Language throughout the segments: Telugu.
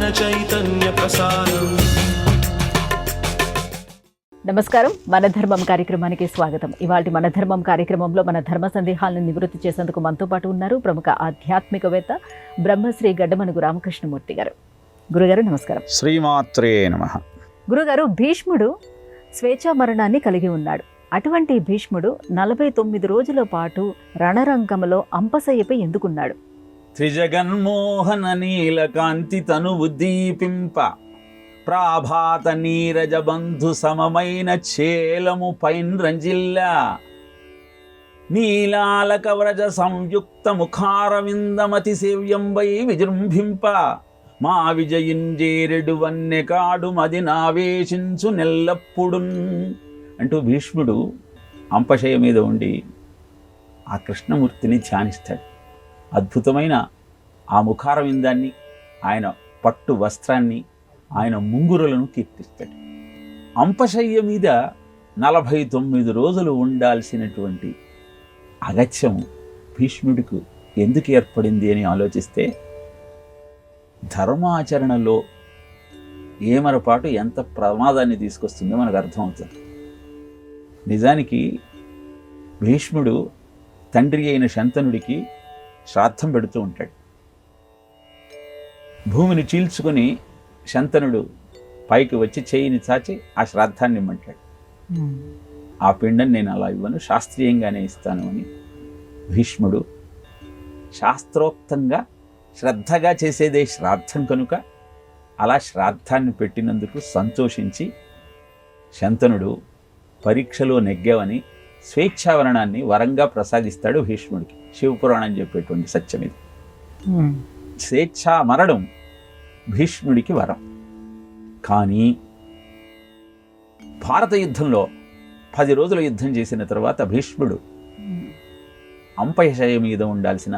మోహన చైతన్య ప్రసారం. నమస్కారం, మన ధర్మం కార్యక్రమానికి స్వాగతం. ఇవాళ మన ధర్మం కార్యక్రమంలో మన ధర్మ సందేహాలను నివృత్తి చేసేందుకు మనతో పాటు ఉన్నారు ప్రముఖ ఆధ్యాత్మికవేత్త బ్రహ్మశ్రీ గడ్డమనుగు రామకృష్ణమూర్తి గారు. గురుగారు నమస్కారం. శ్రీమాత్రే నమః. గురుగారు, భీష్ముడు స్వేచ్ఛా మరణాన్ని కలిగి ఉన్నాడు. అటువంటి భీష్ముడు 49 రోజుల పాటు రణరంగంలో అంపశయ్యపై ఎందుకున్నాడు? త్రిజగన్మోహన నీలకాంతి తనువు దీపింప ప్రాభాత నీరజ బంధు సమమైన చేలము పైన్ రంజిల్లా నీలాలక వ్రజ సంయుక్త ముఖారవిందమతి సేవ్యంబై విజృంభింప మా విజయింజేరెడు వన్నె కాడు మది నావేశించు నెల్లప్పుడున్ అంటూ భీష్ముడు అంపశయ మీద ఉండి ఆ కృష్ణమూర్తిని ధ్యానిస్తాడు. అద్భుతమైన ఆ ముఖారవిందాన్ని, ఆయన పట్టు వస్త్రాన్ని, ఆయన ముంగురులను కీర్తిస్తాడు. అంపశయ్య మీద 49 రోజులు ఉండాల్సినటువంటి అగత్యం భీష్ముడికి ఎందుకు ఏర్పడింది అని ఆలోచిస్తే ధర్మాచరణలో ఏమరపాటు ఎంత ప్రమాదాన్ని తీసుకొస్తుందో మనకు అర్థమవుతుంది. నిజానికి భీష్ముడు తండ్రి అయిన శంతనుడికి శ్రాద్ధం పెడుతూ ఉంటాడు. భూమిని చీల్చుకొని శంతనుడు పైకి వచ్చి చేయిని చాచి ఆ శ్రాద్ధాన్ని ఇమ్మంటాడు. ఆ పిండం నేను అలా ఇవ్వను, శాస్త్రీయంగానే ఇస్తాను అని భీష్ముడు శాస్త్రోక్తంగా శ్రద్ధగా చేసేదే శ్రాద్ధం కనుక అలా శ్రాద్ధాన్ని పెట్టినందుకు సంతోషించి శంతనుడు పరీక్షలో నెగ్గావని స్వేచ్ఛావరణాన్ని వరంగా ప్రసాదిస్తాడు భీష్ముడికి. శివపురాణం చెప్పేటువంటి సత్యం ఇది. స్వేచ్ఛా మరణం భీష్ముడికి వరం. కానీ భారత యుద్ధంలో 10 రోజుల యుద్ధం చేసిన తర్వాత భీష్ముడు అంపశయ మీద ఉండాల్సిన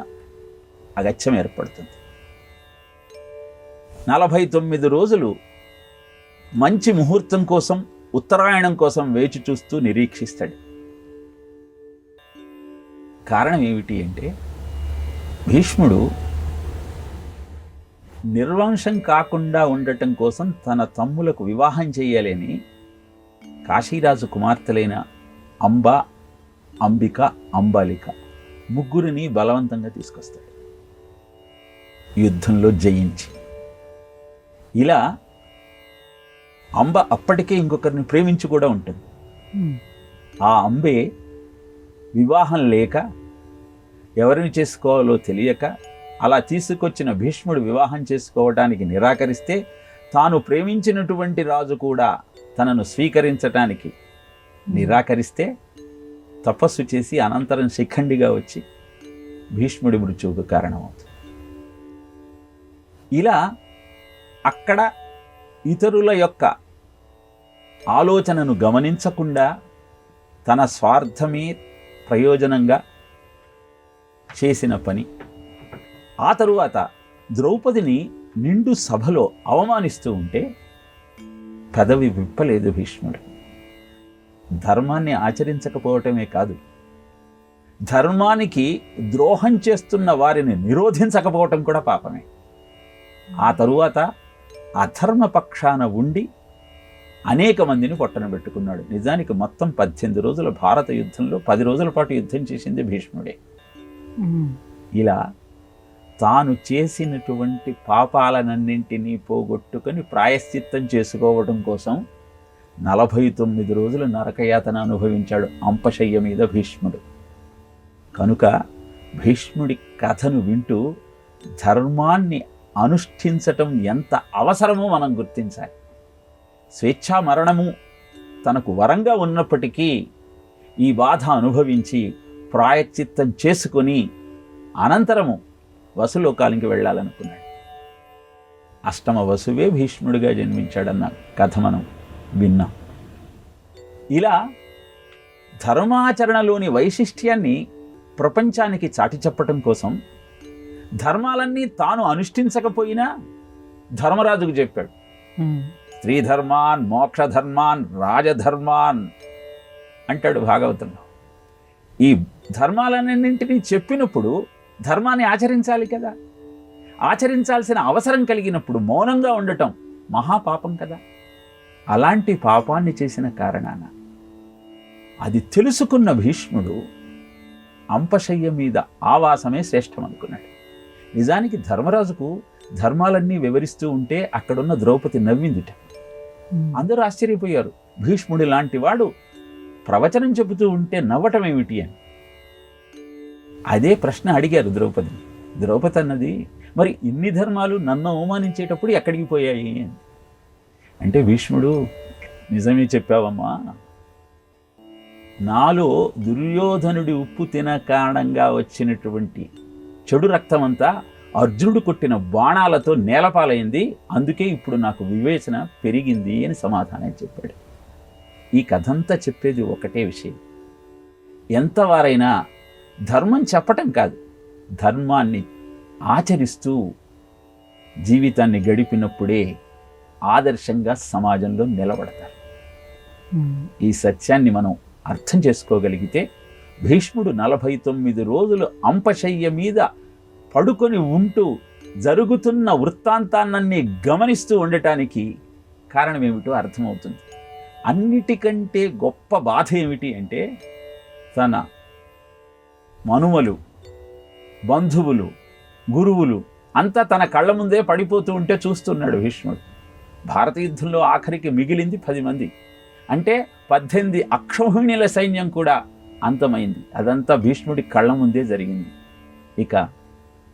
అగత్యం ఏర్పడుతుంది. 49 రోజులు మంచి ముహూర్తం కోసం, ఉత్తరాయణం కోసం వేచి చూస్తూ నిరీక్షిస్తాడు. కారణం ఏమిటి అంటే భీష్ముడు నిర్వంశం కాకుండా ఉండటం కోసం తన తమ్ములకు వివాహం చేయాలని కాశీరాజు కుమార్తెలైన అంబ, అంబిక, అంబాలిక ముగ్గురిని బలవంతంగా తీసుకొస్తాడు యుద్ధంలో జయించి. ఇలా అంబ అప్పటికే ఇంకొకరిని ప్రేమించి కూడా ఉంటుంది. ఆ అంబే వివాహం లేక ఎవరిని చేసుకోవాలో తెలియక అలా తీసుకొచ్చిన భీష్ముడు వివాహం చేసుకోవడానికి నిరాకరిస్తే తాను ప్రేమించినటువంటి రాజు కూడా తనను స్వీకరించటానికి నిరాకరిస్తే తపస్సు చేసి అనంతరం శిఖండిగా వచ్చి భీష్ముడి మృత్యువుకు కారణమవుతుంది. ఇలా అక్కడ ఇతరుల యొక్క ఆలోచనను గమనించకుండా తన స్వార్థమే ప్రయోజనంగా చేసిన పని. ఆ తరువాత ద్రౌపదిని నిండు సభలో అవమానిస్తూ ఉంటే పెదవి విప్పలేదు భీష్ముడు. ధర్మాన్ని ఆచరించకపోవటమే కాదు, ధర్మానికి ద్రోహం చేస్తున్న వారిని నిరోధించకపోవటం కూడా పాపమే. ఆ తరువాత అధర్మ పక్షాన ఉండి అనేక మందిని పొట్టన పెట్టుకున్నాడు. నిజానికి మొత్తం 18 రోజుల భారత యుద్ధంలో 10 రోజుల పాటు యుద్ధం చేసింది భీష్ముడే. ఇలా తాను చేసినటువంటి పాపాలనన్నింటినీ పోగొట్టుకొని ప్రాయశ్చిత్తం చేసుకోవడం కోసం 49 రోజులు నరకయాతన అనుభవించాడు అంపశయ్య మీద భీష్ముడు. కనుక భీష్ముడి కథను వింటూ ధర్మాన్ని అనుష్ఠించటం ఎంత అవసరమో మనం గుర్తించాలి. స్వేచ్ఛా మరణము తనకు వరంగా ఉన్నప్పటికీ ఈ బాధ అనుభవించి ప్రాయశ్చిత్తం చేసుకొని అనంతరము వసులోకానికి వెళ్ళాలనుకున్నాడు. అష్టమ వసువే భీష్ముడిగా జన్మించాడన్న కథ మనం విన్నాం. ఇలా ధర్మాచరణలోని వైశిష్ట్యాన్ని ప్రపంచానికి చాటి చెప్పటం కోసం ధర్మాలన్నీ తాను అనుష్ఠించకపోయినా ధర్మరాజుకు చెప్పాడు. స్త్రీ ధర్మాన్, మోక్ష ధర్మాన్, రాజధర్మాన్ అంటాడు భాగవతంలో. ఈ ధర్మాలన్నింటినీ చెప్పినప్పుడు ధర్మాన్ని ఆచరించాలి కదా. ఆచరించాల్సిన అవసరం కలిగినప్పుడు మౌనంగా ఉండటం మహాపాపం కదా. అలాంటి పాపాన్ని చేసిన కారణాన అది తెలుసుకున్న భీష్ముడు అంపశయ్య మీద ఆవాసమే శ్రేష్టం అనుకున్నాడు. నిజానికి ధర్మరాజుకు ధర్మాలన్నీ వివరిస్తూ ఉంటే అక్కడున్న ద్రౌపది నవ్విందిట. అందరూ ఆశ్చర్యపోయారు, భీష్ముడి లాంటి వాడు ప్రవచనం చెబుతూ ఉంటే నవ్వటం ఏమిటి అని. అదే ప్రశ్న అడిగారు ద్రౌపదిని. ద్రౌపది అన్నది, మరి ఇన్ని ధర్మాలు నన్ను అవమానించేటప్పుడు ఎక్కడికి పోయాయి అని. అంటే భీష్ముడు, నిజమే చెప్పావమ్మా, నాలో దుర్యోధనుడి ఉప్పు తిన కారణంగా వచ్చినటువంటి చెడు రక్తమంతా అర్జునుడు కొట్టిన బాణాలతో నేలపాలైంది, అందుకే ఇప్పుడు నాకు వివేచన పెరిగింది అని సమాధానం చెప్పాడు. ఈ కథంతా చెప్పేది ఒకటే విషయం, ఎంతవారైనా ధర్మం చెప్పటం కాదు, ధర్మాన్ని ఆచరిస్తూ జీవితాన్ని గడిపినప్పుడే ఆదర్శంగా సమాజంలో నిలబడతారు. ఈ సత్యాన్ని మనం అర్థం చేసుకోగలిగితే భీష్ముడు 49 రోజులు అంపశయ్య మీద పడుకొని ఉంటూ జరుగుతున్న వృత్తాంతాన్ని గమనిస్తూ ఉండటానికి కారణం ఏమిటో అర్థమవుతుంది. అన్నిటికంటే గొప్ప బాధ ఏమిటి అంటే, తన మనుమలు, బంధువులు, గురువులు అంతా తన కళ్ళ ముందే పడిపోతూ ఉంటే చూస్తున్నాడు భీష్ముడు. భారత యుద్ధంలో ఆఖరికి మిగిలింది 10 మంది, అంటే 18 అక్షౌహిణీల సైన్యం కూడా అంతమైంది. అదంతా భీష్ముడి కళ్ళ ముందే జరిగింది. ఇక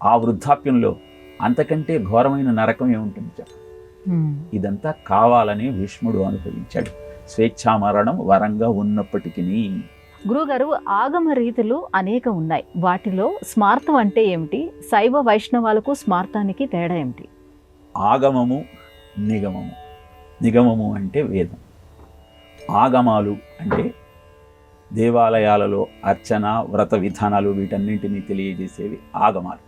ఆ వృద్ధాప్యంలో అంతకంటే ఘోరమైన నరకం ఏముంటుంది చెప్ప. ఇదంతా కావాలని భీష్ముడు అనుభవించాడు. స్వేచ్ఛామరణం వరంగా ఉన్నప్పటికీ. గురుగారు, ఆగమ రీతులు అనేక ఉన్నాయి. వాటిలో స్మార్తం అంటే ఏమిటి? శైవ వైష్ణవాలకు స్మార్తానికి తేడా ఏమిటి? ఆగమము, నిగమము. నిగమము అంటే వేదం, ఆగమాలు అంటే దేవాలయాలలో అర్చన, వ్రత విధానాలు, వీటన్నింటినీ తెలియజేసేవి ఆగమాలు.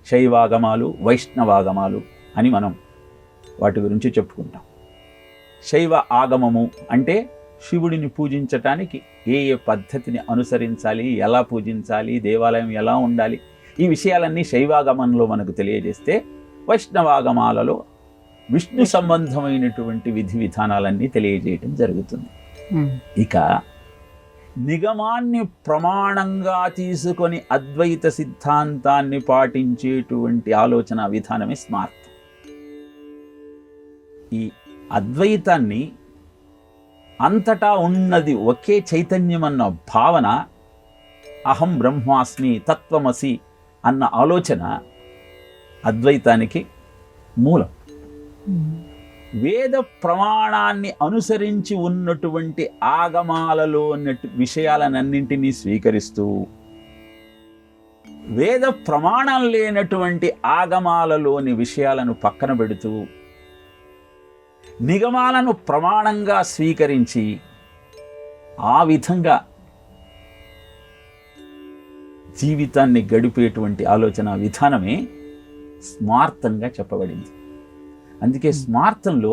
శైవాగమాలు, వైష్ణవాగమాలు అని మనం వాటి గురించి చెప్పుకుంటాం. శైవ ఆగమము అంటే శివుడిని పూజించటానికి ఏ ఏ పద్ధతిని అనుసరించాలి, ఎలా పూజించాలి, దేవాలయం ఎలా ఉండాలి, ఈ విషయాలన్నీ శైవాగమంలో మనకు తెలియజేస్తే, వైష్ణవాగమాలలో విష్ణు సంబంధమైనటువంటి విధి విధానాలన్నీ తెలియజేయటం జరుగుతుంది. ఇక నిగమాన్ని ప్రమాణంగా తీసుకొని అద్వైత సిద్ధాంతాన్ని పాటించేటువంటి ఆలోచన విధానమే స్మార్తం. ఈ అద్వైతాన్ని అంతటా ఉన్నది ఒకే చైతన్యం అన్న భావన, అహం బ్రహ్మాస్మి, తత్వమసి అన్న ఆలోచన అద్వైతానికి మూలం. వేద ప్రమాణాన్ని అనుసరించి ఉన్నటువంటి ఆగమాలలో విషయాలన్నింటినీ స్వీకరిస్తూ, వేద ప్రమాణం లేనటువంటి ఆగమాలలోని విషయాలను పక్కన పెడుతూ, నిగమాలను ప్రమాణంగా స్వీకరించి ఆ విధంగా జీవితాన్ని గడిపేటువంటి ఆలోచన విధానమే స్మార్తంగా చెప్పబడింది. అందుకే స్మార్తంలో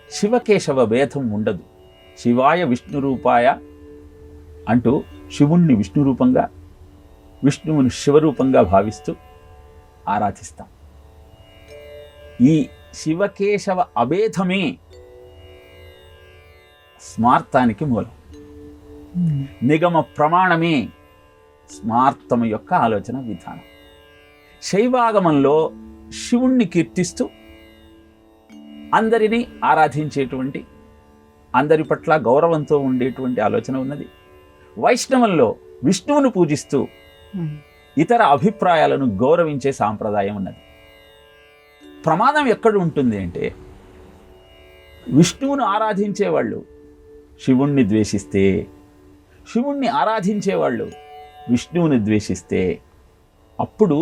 శివకేశవ భేదం ఉండదు. శివాయ విష్ణు రూపాయ అంటూ శివుణ్ణి విష్ణు రూపంగా, విష్ణువుని శివరూపంగా భావిస్తూ ఆరాధిస్తాం. ఈ శివకేశవ అభేదమే స్మార్తానికి మూలం. నిగమ ప్రమాణమే స్మార్తము యొక్క ఆలోచన విధానం. శైవాగమంలో శివుణ్ణి కీర్తిస్తూ అందరినీ ఆరాధించేటువంటి, అందరి పట్ల గౌరవంతో ఉండేటువంటి ఆలోచన ఉన్నది. వైష్ణవంలో విష్ణువును పూజిస్తూ ఇతర అభిప్రాయాలను గౌరవించే సాంప్రదాయం ఉన్నది. ప్రమాదం ఎక్కడ ఉంటుంది అంటే, విష్ణువును ఆరాధించేవాళ్ళు శివుణ్ణి ద్వేషిస్తే, శివుణ్ణి ఆరాధించేవాళ్ళు విష్ణువుని ద్వేషిస్తే అప్పుడు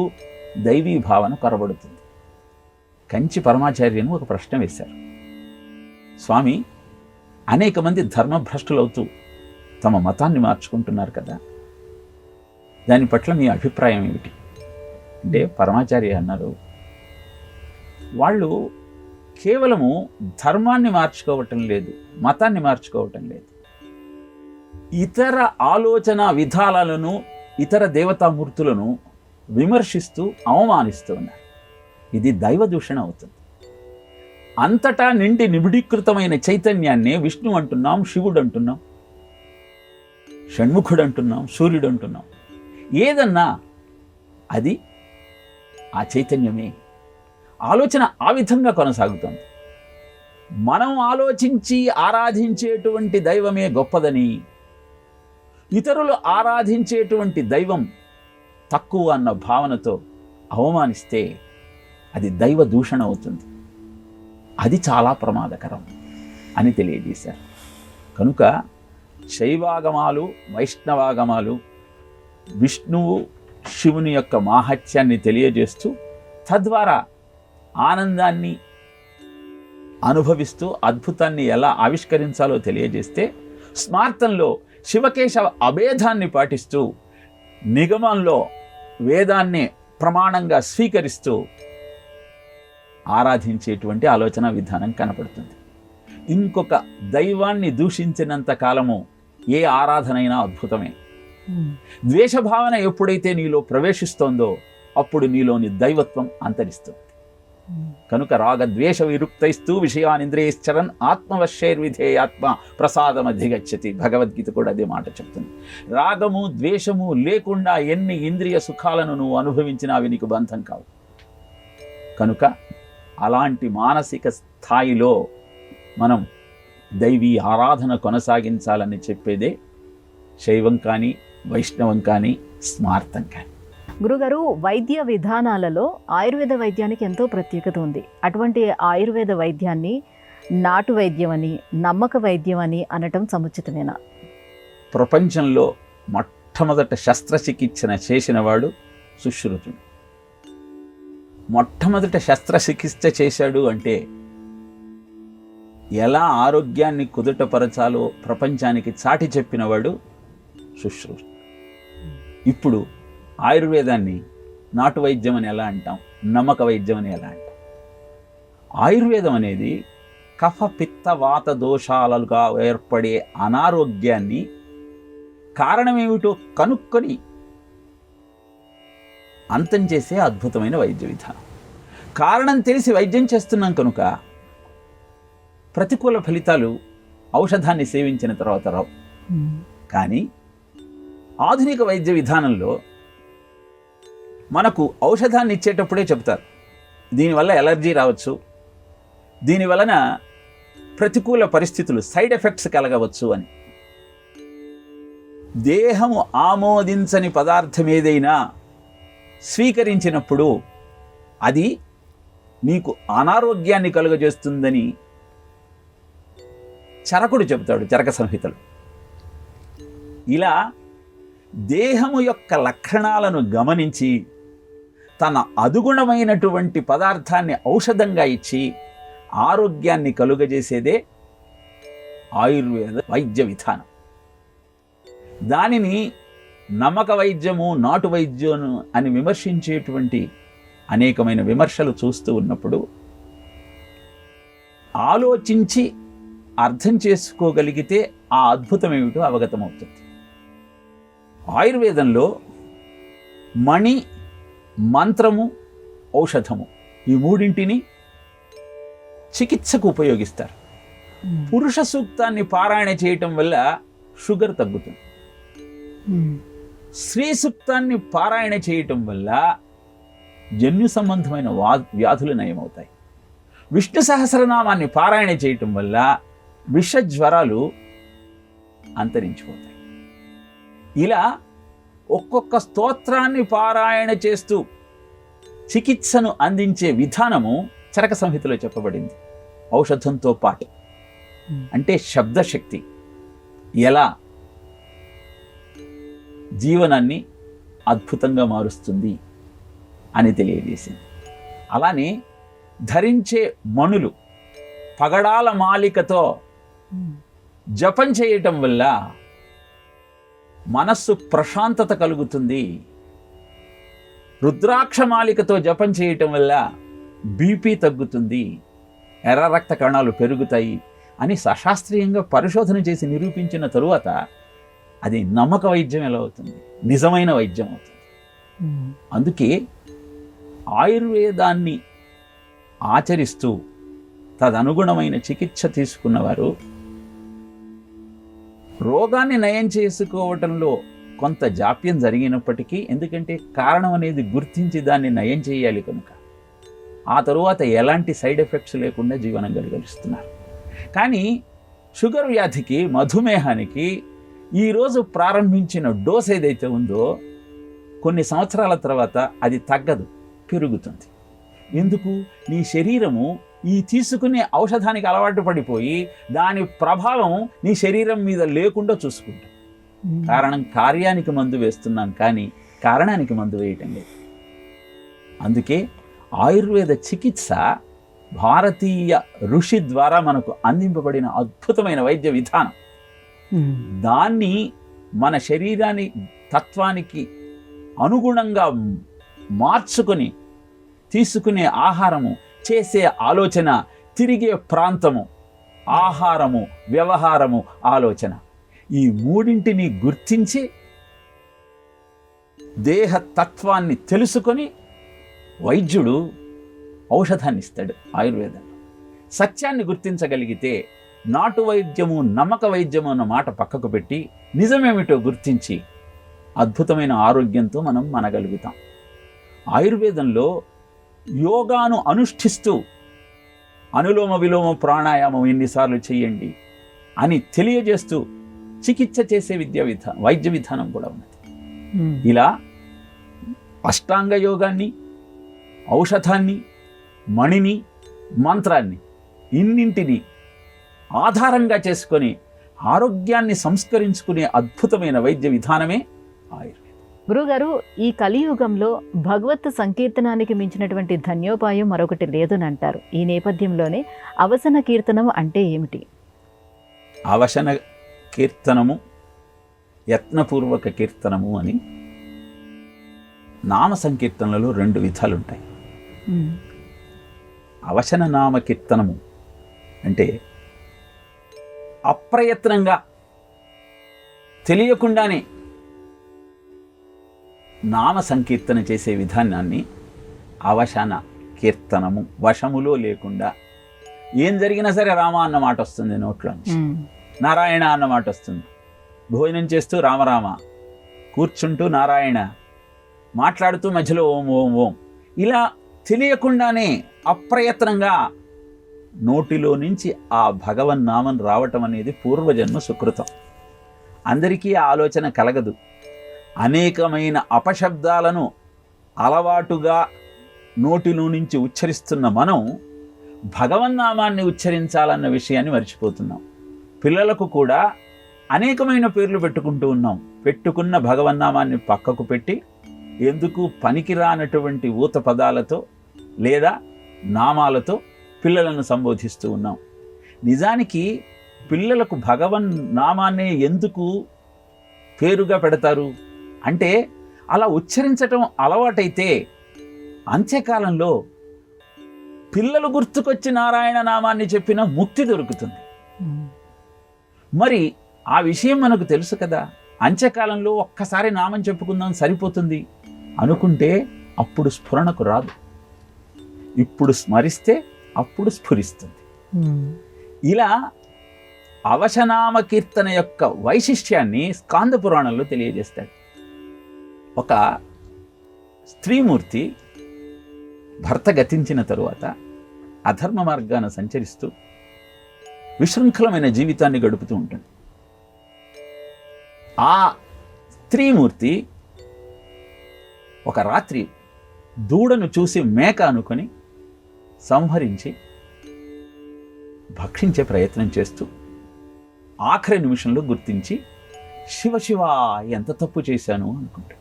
దైవీ భావన కొరబడుతుంది. కంచి పరమాచార్యుని ఒక ప్రశ్న వేశారు. స్వామి, అనేక మంది ధర్మభ్రష్టులవుతూ తమ మతాన్ని మార్చుకుంటున్నారు కదా, దాని పట్ల మీ అభిప్రాయం ఏమిటి అంటే, పరమాచార్య అన్నారు, వాళ్ళు కేవలము ధర్మాన్ని మార్చుకోవటం లేదు, మతాన్ని మార్చుకోవటం లేదు, ఇతర ఆలోచన విధానాలను, ఇతర దేవతామూర్తులను విమర్శిస్తూ అవమానిస్తూ ఉన్నారు. ఇది దైవ దూషణ అవుతుంది. అంతటా నిండి నిబిడీకృతమైన చైతన్యాన్నే విష్ణు అంటున్నాం, శివుడు అంటున్నాం, షణ్ముఖుడు అంటున్నాం, సూర్యుడు అంటున్నాం. ఏదన్నా అది ఆ చైతన్యమే. ఆలోచన ఆ విధంగా కొనసాగుతుంది. మనం ఆలోచించి ఆరాధించేటువంటి దైవమే గొప్పదని, ఇతరులు ఆరాధించేటువంటి దైవం తక్కువ అన్న భావనతో అవమానిస్తే అది దైవ దూషణ అవుతుంది. అది చాలా ప్రమాదకరం అని తెలియజేశారు. కనుక శైవాగమాలు, వైష్ణవాగమాలు విష్ణువు శివుని యొక్క మాహాత్యాన్ని తెలియజేస్తూ తద్వారా ఆనందాన్ని అనుభవిస్తూ అద్భుతాన్ని ఎలా ఆవిష్కరించాలో తెలియజేస్తే, స్మార్తంలో శివకేశవ అభేదాన్ని పాటిస్తూ నిగమంలో వేదాన్ని ప్రమాణంగా స్వీకరిస్తూ ఆరాధించేటువంటి ఆలోచన విధానం కనపడుతుంది. ఇంకొక దైవాన్ని దూషించినంత కాలము ఏ ఆరాధనైనా అద్భుతమే. ద్వేషభావన ఎప్పుడైతే నీలో ప్రవేశిస్తోందో అప్పుడు నీలోని దైవత్వం అంతరిస్తుంది. కనుక రాగద్వేష విరుక్తైస్తూ విషయానింద్రియశ్చరన్ ఆత్మవశ్యైర్విధేయాత్మ ప్రసాదమధిగచ్చతి. భగవద్గీత కూడా అదే మాట చెప్తుంది. రాగము ద్వేషము లేకుండా ఎన్ని ఇంద్రియ సుఖాలను నువ్వు అనుభవించినా అవి నీకు బంధం కావు. కనుక అలాంటి మానసిక స్థాయిలో మనం దైవీ ఆరాధన కొనసాగించాలని చెప్పేదే శైవం కానీ, వైష్ణవం కానీ, స్మార్తం కానీ. గురుగారు, వైద్య విధానాలలో ఆయుర్వేద వైద్యానికి ఎంతో ప్రత్యేకత ఉంది. అటువంటి ఆయుర్వేద వైద్యాన్ని నాటు వైద్యం అని, నమ్మక వైద్యం అని అనటం సముచితమేనా? ప్రపంచంలో మొట్టమొదట శస్త్రచికిత్సన చేసినవాడు సుశ్రుతుడు. మొట్టమొదట శస్త్రచికిత్స చేశాడు అంటే ఎలా ఆరోగ్యాన్ని కుదుటపరచాలో ప్రపంచానికి చాటి చెప్పినవాడు సుశ్రుతుడు. ఇప్పుడు ఆయుర్వేదాన్ని నాటు వైద్యం అని ఎలా అంటాం, నమ్మక వైద్యం అని ఎలా అంటాం? ఆయుర్వేదం అనేది కఫ పిత్త వాత దోషాలుగా ఏర్పడే అనారోగ్యాన్ని కారణమేమిటో కనుక్కొని అంతం చేసే అద్భుతమైన వైద్య విధానం. కారణం తెలిసి వైద్యం చేస్తున్నాం కనుక ప్రతికూల ఫలితాలు ఔషధాన్ని సేవించిన తర్వాత రావు. కానీ ఆధునిక వైద్య విధానంలో మనకు ఔషధాన్ని ఇచ్చేటప్పుడే చెప్తారు, దీనివల్ల ఎలర్జీ రావచ్చు, దీనివలన ప్రతికూల పరిస్థితులు, సైడ్ ఎఫెక్ట్స్ కలగవచ్చు అని. దేహము ఆమోదించని పదార్థం ఏదైనా స్వీకరించినప్పుడు అది నీకు అనారోగ్యాన్ని కలుగజేస్తుందని చరకుడు చెబుతాడు చరక సంహితలు. ఇలా దేహము యొక్క లక్షణాలను గమనించి తన అనుగుణమైనటువంటి పదార్థాన్ని ఔషధంగా ఇచ్చి ఆరోగ్యాన్ని కలుగజేసేదే ఆయుర్వేద వైద్య విధానం. దానిని నమ్మక వైద్యము, నాటు వైద్యము అని విమర్శించేటువంటి అనేకమైన విమర్శలు చూస్తూ ఉన్నప్పుడు ఆలోచించి అర్థం చేసుకోగలిగితే ఆ అద్భుతం ఏమిటో అవగతమవుతుంది. ఆయుర్వేదంలో మణి, మంత్రము, ఔషధము ఈ మూడింటిని చికిత్సకు ఉపయోగిస్తారు. పురుష సూక్తాన్ని పారాయణ చేయటం వల్ల షుగర్ తగ్గుతుంది. స్త్రీ సూక్తాన్ని పారాయణ చేయటం వల్ల జన్యు సంబంధమైన వ్యాధులు నయమవుతాయి. విష్ణు సహస్రనామాన్ని పారాయణ చేయటం వల్ల విష జ్వరాలు అంతరించిపోతాయి. ఇలా ఒక్కొక్క స్తోత్రాన్ని పారాయణ చేస్తూ చికిత్సను అందించే విధానము చరక సంహితలో చెప్పబడింది. ఔషధంతో పాటు అంటే శబ్దశక్తి ఎలా జీవనాన్ని అద్భుతంగా మారుస్తుంది అని తెలియజేసింది. అలానే ధరించే మణులు పగడాల మాలికతో జపం చేయటం వల్ల మనస్సు ప్రశాంతత కలుగుతుంది. రుద్రాక్ష మాలికతో జపం చేయటం వల్ల బీపీ తగ్గుతుంది, ఎర్ర రక్త కణాలు పెరుగుతాయి అని సశాస్త్రీయంగా పరిశోధన చేసి నిరూపించిన తరువాత అది నమ్మక వైద్యం ఎలా అవుతుంది? నిజమైన వైద్యం అవుతుంది. అందుకే ఆయుర్వేదాన్ని ఆచరిస్తూ తదనుగుణమైన చికిత్స తీసుకున్నవారు రోగాన్ని నయం చేసుకోవటంలో కొంత జాప్యం జరిగినప్పటికీ, ఎందుకంటే కారణం అనేది గుర్తించి దాన్ని నయం చేయాలి కనుక, ఆ తరువాత ఎలాంటి సైడ్ ఎఫెక్ట్స్ లేకుండా జీవనం గడగలుస్తున్నారు. కానీ షుగర్ వ్యాధికి, మధుమేహానికి ఈరోజు ప్రారంభించిన డోస్ ఏదైతే ఉందో కొన్ని సంవత్సరాల తర్వాత అది తగ్గదు, పెరుగుతుంది. ఎందుకు? నీ శరీరము ఈ తీసుకునే ఔషధానికి అలవాటు పడిపోయి దాని ప్రభావం నీ శరీరం మీద లేకుండా చూసుకుంటాం. కారణం కార్యానికి మందు వేస్తున్నాం, కానీ కారణానికి మందు వేయటం లేదు. అందుకే ఆయుర్వేద చికిత్స భారతీయ ఋషి ద్వారా మనకు అందింపబడిన అద్భుతమైన వైద్య విధానం. దాన్ని మన శరీరాన్ని తత్వానికి అనుగుణంగా మార్చుకొని తీసుకునే ఆహారము, చేసే ఆలోచన, తిరిగే ప్రాంతము, ఆహారము, వ్యవహారము, ఆలోచన, ఈ మూడింటిని గుర్తించి దేహ తత్వాన్ని తెలుసుకొని వైద్యుడు ఔషధాన్ని ఇస్తాడు. ఆయుర్వేదంలో సత్యాన్ని గుర్తించగలిగితే నాటు వైద్యము, నమ్మక వైద్యము అన్న మాట పక్కకు పెట్టి నిజమేమిటో గుర్తించి అద్భుతమైన ఆరోగ్యంతో మనం మనగలుగుతాం. ఆయుర్వేదంలో యోగాను అనుష్ఠిస్తూ అనులోమ విలోమ ప్రాణాయామం ఎన్నిసార్లు చేయండి అని తెలియజేస్తూ చికిత్స చేసే వైద్య విధానం కూడా ఉన్నది. ఇలా అష్టాంగ యోగాన్ని, ఔషధాన్ని, మణిని, మంత్రాన్ని ఇన్నింటిని ఆధారంగా చేసుకొని ఆరోగ్యాన్ని సంస్కరించుకునే అద్భుతమైన వైద్య విధానమే ఆయుర్వేదం. గురుగారు, ఈ కలియుగంలో భగవత్ సంకీర్తనానికి మించినటువంటి ధన్యోపాయం మరొకటి లేదని అంటారు. ఈ నేపథ్యంలోనే అవసన కీర్తనం అంటే ఏమిటి? అవసన కీర్తనము, యత్నపూర్వక కీర్తనము అని నామ సంకీర్తనలలో 2 విధాలు ఉంటాయి. అవసన నామ కీర్తనము అంటే అప్రయత్నంగా, తెలియకుండానే నామ సంకీర్తన చేసే విధానాన్ని అవసన కీర్తనము. వశములో లేకుండా ఏం జరిగినా సరే రామ అన్న మాట వస్తుంది నోట్లోంచి, నారాయణ అన్న మాట వస్తుంది. భోజనం చేస్తూ రామరామ, కూర్చుంటూ నారాయణ, మాట్లాడుతూ మధ్యలో ఓం ఓం ఓం, ఇలా తెలియకుండానే అప్రయత్నంగా నోటిలో నుంచి ఆ భగవన్నామం రావటం అనేది పూర్వజన్మ సుకృతం. అందరికీ ఆ ఆలోచన కలగదు. అనేకమైన అపశబ్దాలను అలవాటుగా నోటిలో నుంచి ఉచ్చరిస్తున్న మనం భగవన్నామాన్ని ఉచ్చరించాలన్న విషయాన్ని మర్చిపోతున్నాం. పిల్లలకు కూడా అనేకమైన పేర్లు పెట్టుకుంటూ ఉన్నాం. పెట్టుకున్న భగవన్నామాన్ని పక్కకు పెట్టి ఎందుకు పనికిరానటువంటి ఊత పదాలతో లేదా నామాలతో పిల్లలను సంబోధిస్తూ ఉన్నాం. నిజానికి పిల్లలకు భగవన్ నామాన్నే ఎందుకు పేరుగా పెడతారు అంటే, అలా ఉచ్చరించటం అలవాటైతే అంత్యకాలంలో పిల్లలు గుర్తుకొచ్చి నారాయణ నామాన్ని చెప్పిన ముక్తి దొరుకుతుంది. మరి ఆ విషయం మనకు తెలుసు కదా. అంత్యకాలంలో ఒక్కసారి నామం చెప్పుకుందాం సరిపోతుంది అనుకుంటే అప్పుడు స్ఫురణకు రాదు. ఇప్పుడు స్మరిస్తే అప్పుడు స్ఫురిస్తుంది. ఇలా అవశనామ కీర్తన యొక్క వైశిష్ట్యాన్ని స్కాంద పురాణంలో తెలియజేస్తాడు. ఒక స్త్రీమూర్తి భర్త గతించిన తరువాత అధర్మ మార్గాన సంచరిస్తూ విశృంఖలమైన జీవితాన్ని గడుపుతూ ఉంటుంది. ఆ స్త్రీమూర్తి ఒక రాత్రి దూడను చూసి మేక అనుకొని సంహరించి భక్షించే ప్రయత్నం చేస్తూ ఆఖరి నిమిషంలో గుర్తించి శివ శివ ఎంత తప్పు చేశాను అనుకుంటా.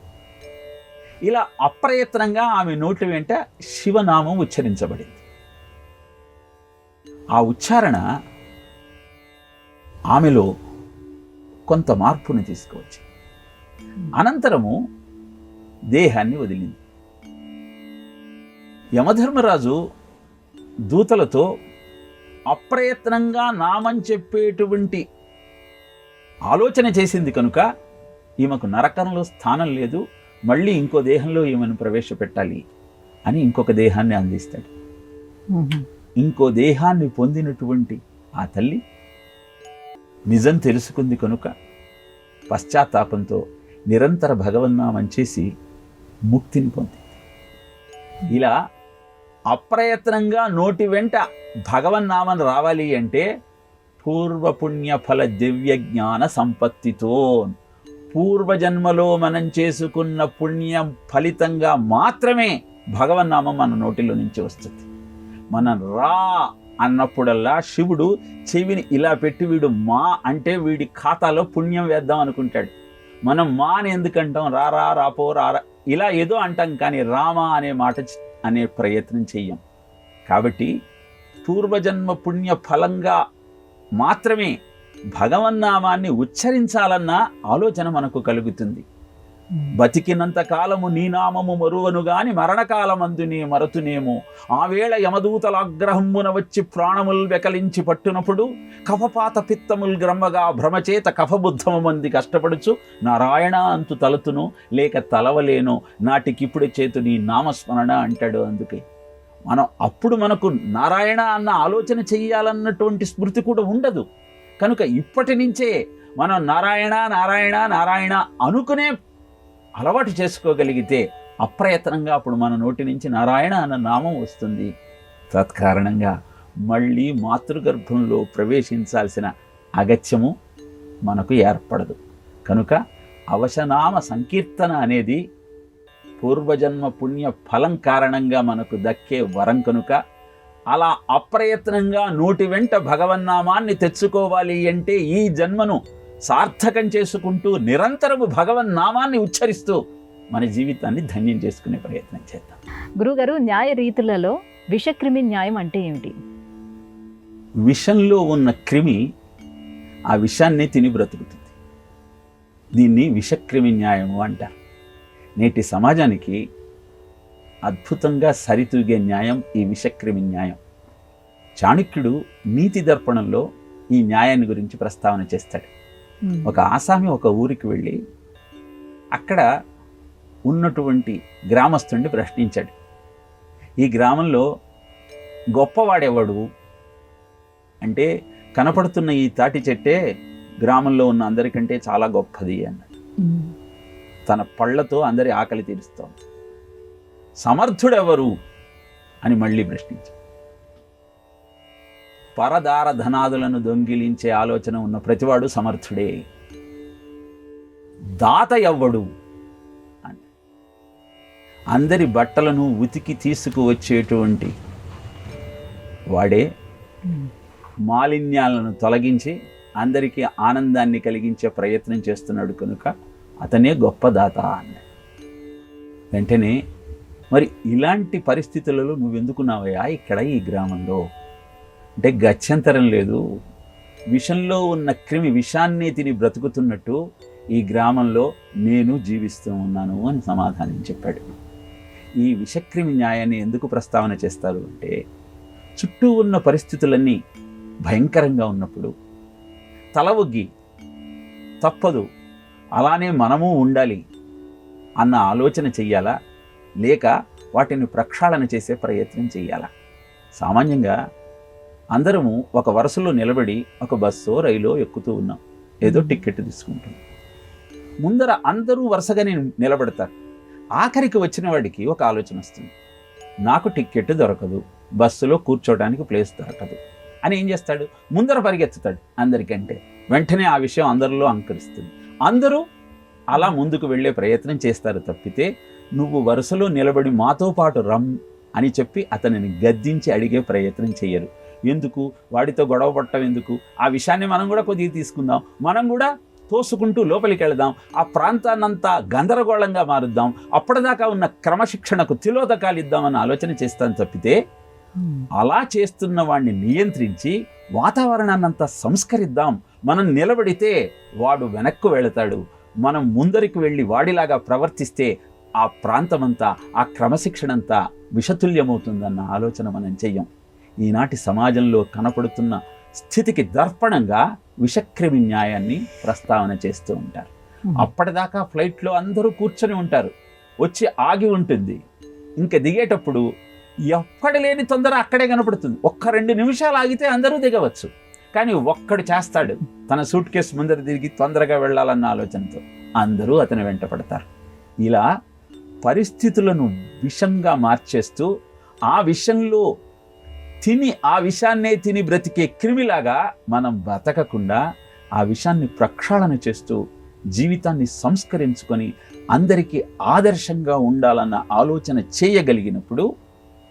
ఇలా అప్రయత్నంగా ఆమె నోటి వెంట శివనామం ఉచ్చరించబడింది. ఆ ఉచ్చారణ ఆమెలో కొంత మార్పుని తీసుకువచ్చి అనంతరము దేహాన్ని వదిలింది. యమధర్మరాజు దూతలతో అప్రయత్నంగా నామం చెప్పేటువంటి ఆలోచన చేసింది కనుక ఈమెకు నరకంలో స్థానం లేదు, మళ్ళీ ఇంకో దేహంలో ఈమెను ప్రవేశపెట్టాలి అని ఇంకొక దేహాన్ని అందిస్తాడు. ఇంకో దేహాన్ని పొందినటువంటి ఆ తల్లి నిజం తెలుసుకుంది కనుక పశ్చాత్తాపంతో నిరంతర భగవన్నామం చేసి ముక్తిని పొందింది. ఇలా అప్రయత్నంగా నోటి వెంట భగవన్నామం రావాలి అంటే పూర్వపుణ్య ఫల దివ్య జ్ఞాన సంపత్తితో, పూర్వజన్మలో మనం చేసుకున్న పుణ్యం ఫలితంగా మాత్రమే భగవన్నామం మన నోటిలో నుంచి వస్తుంది. మనం రా అన్నప్పుడల్లా శివుడు చెవిని ఇలా పెట్టి వీడు మా అంటే వీడి ఖాతాలో పుణ్యం వేద్దాం అనుకుంటాడు. మనం మా అని ఎందుకంటాం? రారా రాపో రారా ఇలా ఏదో అంటాం, కానీ రామ అనే మాట అనే ప్రయత్నం చెయ్యం. కాబట్టి పూర్వజన్మ పుణ్య ఫలంగా మాత్రమే భగవన్నామాన్ని ఉచ్చరించాలన్న ఆలోచన మనకు కలుగుతుంది. బతికినంత కాలము నీ నామము మరువను గాని మరణకాలమందు నీ మరతునేమో, ఆ వేళ యమదూతలాగ్రహంబున వచ్చి ప్రాణముల్ వెకలించి పట్టునప్పుడు కఫపాత పిత్తముల్ గ్రమ్మగా భ్రమచేత కఫబుద్ధము మంది కష్టపడుచు నారాయణ అంతు తలతును లేక తలవలేను నాటికిప్పుడు చేతు నీ నామస్మరణ అంటాడు. అందుకే మనం అప్పుడు మనకు నారాయణ అన్న ఆలోచన చెయ్యాలన్నటువంటి స్మృతి కూడా ఉండదు. కనుక ఇప్పటి నుంచే మనం నారాయణ నారాయణ నారాయణ అనుకునే అలవాటు చేసుకోగలిగితే అప్రయత్నంగా అప్పుడు మన నోటి నుంచి నారాయణ అన్న నామం వస్తుంది. తత్కారణంగా మళ్ళీ మాతృగర్భంలో ప్రవేశించాల్సిన అగత్యము మనకు ఏర్పడదు. కనుక అవశనామ సంకీర్తన అనేది పూర్వజన్మ పుణ్య ఫలం కారణంగా మనకు దక్కే వరం కనుక అలా అప్రయత్నంగా నోటి వెంట భగవన్నామాన్ని తెచ్చుకోవాలి అంటే ఈ జన్మను సార్థకం చేసుకుంటూ నిరంతరము భగవన్నామాన్ని ఉచ్చరిస్తూ మన జీవితాన్ని ధన్యం చేసుకునే ప్రయత్నం చేద్దాం. గురుగారు, న్యాయ రీతులలో విషక్రిమి న్యాయం అంటే ఏమిటి? విషంలో ఉన్న క్రిమి ఆ విషాన్ని తిని బ్రతుకుతుంది. దీన్ని విషక్రిమి న్యాయము అంటారు. నేటి సమాజానికి అద్భుతంగా సరితూగే న్యాయం ఈ విషక్రిమి న్యాయం. చాణక్యుడు నీతి దర్పణంలో ఈ న్యాయాన్ని గురించి ప్రస్తావన చేస్తాడు. ఒక ఆసామి ఒక ఊరికి వెళ్ళి అక్కడ ఉన్నటువంటి గ్రామస్తుడిని ప్రశ్నించాడు, ఈ గ్రామంలో గొప్పవాడెవడు అంటే కనపడుతున్న ఈ తాటి చెట్టే గ్రామంలో ఉన్న అందరికంటే చాలా గొప్పది అన్నాడు. తన పళ్ళతో అందరి ఆకలి తీరుస్తోంది. సమర్థుడెవరు అని మళ్ళీ ప్రశ్నించాడు. పరదార ధనాదులను దొంగిలించే ఆలోచన ఉన్న ప్రతివాడు సమర్థుడే. దాత ఎవ్వడు అని అందరి బట్టలను ఉతికి తీసుకువచ్చేటువంటి వాడే మాలిన్యాలను తొలగించి అందరికీ ఆనందాన్ని కలిగించే ప్రయత్నం చేస్తున్నాడు కనుక అతనే గొప్ప దాత అన్నాడు. వెంటనే మరి ఇలాంటి పరిస్థితులలో నువ్వెందుకున్నావయ్యా ఇక్కడ ఈ గ్రామంలో అంటే గత్యంతరం లేదు, విషంలో ఉన్న క్రిమి విషాన్ని తిని బ్రతుకుతున్నట్టు ఈ గ్రామంలో నేను జీవిస్తూ ఉన్నాను అని సమాధానం చెప్పాడు. ఈ విషక్రిమి న్యాయాన్ని ఎందుకు ప్రస్తావన చేస్తారు అంటే చుట్టూ ఉన్న పరిస్థితులన్నీ భయంకరంగా ఉన్నప్పుడు తల ఒగ్గి తప్పదు అలానే మనము ఉండాలి అన్న ఆలోచన చెయ్యాలా, లేక వాటిని ప్రక్షాళన చేసే ప్రయత్నం చెయ్యాలా? సామాన్యంగా అందరము ఒక వరుసలో నిలబడి ఒక బస్సో రైలో ఎక్కుతూ ఉన్నాం, ఏదో టికెట్ తీసుకుంటాం. ముందర అందరూ వరుసగానే నిలబడతారు. ఆఖరికి వచ్చిన వాడికి ఒక ఆలోచన వస్తుంది, నాకు టికెట్ దొరకదు, బస్సులో కూర్చోవడానికి ప్లేస్ దొరకదు అని ఏం చేస్తాడు? ముందర పరిగెత్తుతాడు అందరికంటే. వెంటనే ఆ విషయం అందరిలో అంకురిస్తుంది. అందరూ అలా ముందుకు వెళ్ళే ప్రయత్నం చేస్తారు తప్పితే నువ్వు వరుసలో నిలబడి మాతో పాటు రమ్ అని చెప్పి అతనిని గద్దించి అడిగే ప్రయత్నం చేయరు. ఎందుకు? వాడితో గొడవ పడటం ఎందుకు? ఆ విషయాన్ని మనం కూడా కొద్దిగా తీసుకుందాం, మనం కూడా తోసుకుంటూ లోపలికి వెళదాం, ఆ ప్రాంతాన్నంతా గందరగోళంగా మారుద్దాం, అప్పటిదాకా ఉన్న క్రమశిక్షణకు తిలోదకాలు ఇద్దామని ఆలోచన చేస్తాను తప్పితే అలా చేస్తున్న వాడిని నియంత్రించి వాతావరణాన్నంతా సంస్కరిద్దాం. మనం నిలబడితే వాడు వెనక్కు వెళతాడు, మనం ముందరికి వెళ్ళి వాడిలాగా ప్రవర్తిస్తే ఆ ప్రాంతమంతా ఆ క్రమశిక్షణంతా విషతుల్యమవుతుందన్న ఆలోచన మనం చెయ్యం. ఈనాటి సమాజంలో కనపడుతున్న స్థితికి దర్పణంగా విషక్రిమి న్యాయాన్ని ప్రస్తావన చేస్తూ ఉంటారు. అప్పటిదాకా ఫ్లైట్లో అందరూ కూర్చొని ఉంటారు, వచ్చి ఆగి ఉంటుంది, ఇంకా దిగేటప్పుడు ఎక్కడ లేని తొందర అక్కడే కనపడుతుంది. ఒక్క 2 నిమిషాలు ఆగితే అందరూ దిగవచ్చు, కానీ ఒక్కడు చేస్తాడు తన సూట్ కేసు ముందర తిరిగి తొందరగా వెళ్ళాలన్న ఆలోచనతో. అందరూ అతని వెంట పడతారు. ఇలా పరిస్థితులను విషంగా మార్చేస్తూ ఆ విషంలో ఆ విషాన్నే తిని బ్రతికే క్రిమిలాగా మనం బ్రతకకుండా ఆ విషాన్ని ప్రక్షాళన చేస్తూ జీవితాన్ని సంస్కరించుకొని అందరికీ ఆదర్శంగా ఉండాలన్న ఆలోచన చేయగలిగినప్పుడు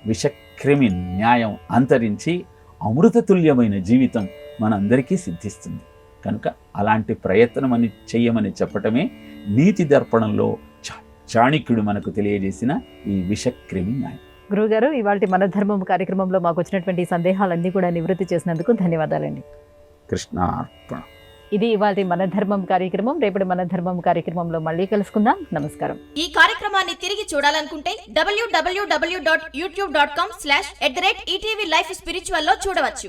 విషక్రిమి న్యాయం అంతరించి అమృతతుల్యమైన జీవితం మనందరికీ సిద్ధిస్తుంది. కనుక అలాంటి ప్రయత్నమని చెయ్యమని చెప్పటమే నీతి దర్పణంలో చాణక్యుడు మనకు తెలియజేసిన ఈ విషక్రిమి న్యాయం. గురువుగారు, ఇవాళ మన ధర్మం కార్యక్రమంలో మాకు వచ్చినటువంటి సందేహాలన్నీ కూడా నివృత్తి చేసినందుకు ధన్యవాదాలండి. కృష్ణార్పణ. ఇది ఇవాళ మన ధర్మం కార్యక్రమం. రేపటి మన ధర్మం కార్యక్రమంలో మళ్ళీ కలుసుకుందాం. నమస్కారం. ఈ కార్యక్రమాన్ని తిరిగి చూడాలనుకుంటే www.youtube.com/ETV Life Spiritual లో చూడవచ్చు.